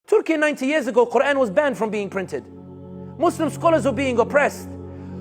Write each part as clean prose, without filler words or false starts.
Turkey 90 years ago, Quran was banned from being printed. Muslim scholars were being oppressed.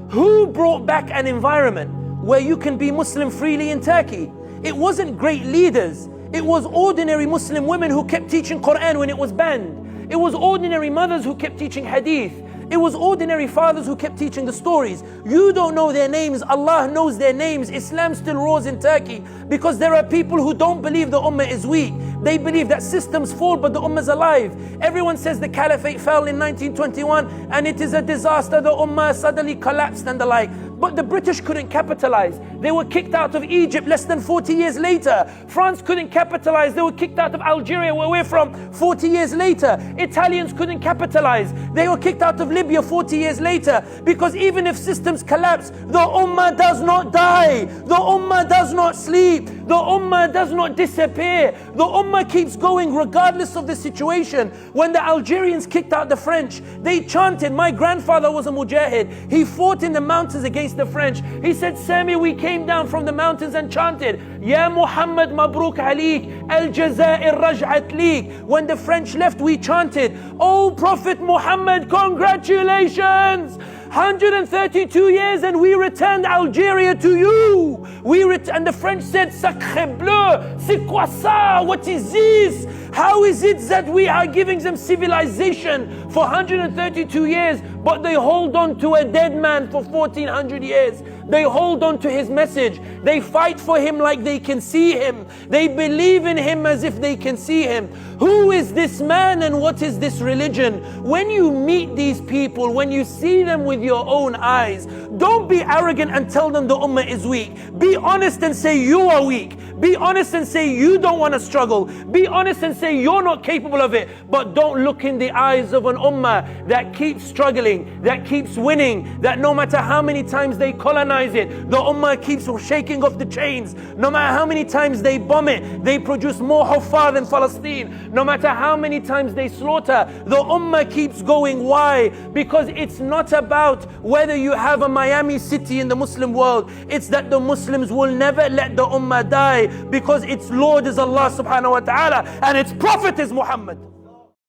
Who brought back an environment where you can be Muslim freely in Turkey? It wasn't great leaders. It was ordinary Muslim women who kept teaching Quran when it was banned. It was ordinary mothers who kept teaching hadith. It was ordinary fathers who kept teaching the stories. You don't know their names, Allah knows their names. Islam still roars in Turkey because there are people who don't believe the ummah is weak. They believe that systems fall but the ummah is alive. Everyone says the caliphate fell in 1921 and it is a disaster, the ummah suddenly collapsed and the like. But the British couldn't capitalize. They were kicked out of Egypt less than 40 years later. France couldn't capitalize. They were kicked out of Algeria, where we're from, 40 years later. Italians couldn't capitalize. They were kicked out of Libya 40 years later. Because even if systems collapse, the ummah does not die. The ummah does not sleep. The ummah does not disappear. The ummah keeps going regardless of the situation. When the Algerians kicked out the French, they chanted. My grandfather was a mujahid. He fought in the mountains against the French. He said, Sami, we came down from the mountains and chanted, Ya Muhammad Mabruk Alik, Al Jazair Raj'at Lik. When the French left, we chanted, Oh Prophet Muhammad, congratulations! 132 years and we returned Algeria to you. And the French said, Sacre bleu, c'est quoi ça? What is this? How is it that we are giving them civilization for 132 years, but they hold on to a dead man for 1400 years? They hold on to his message. They fight for him like they can see him. They believe in him as if they can see him. Who is this man and what is this religion? When you meet these people, when you see them with your own eyes, don't be arrogant and tell them the ummah is weak. Be honest and say you are weak. Be honest and say you don't want to struggle. Be honest and say you're not capable of it. But don't look in the eyes of an ummah that keeps struggling, that keeps winning, that no matter how many times they colonize it, the ummah keeps shaking off the chains. No matter how many times they bomb it, they produce more huffar than Palestine. No matter how many times they slaughter, the ummah keeps going. Why? Because it's not about whether you have a Miami city in the Muslim world. It's that the Muslims will never let the ummah die, because its Lord is Allah subhanahu wa ta'ala and its Prophet is Muhammad.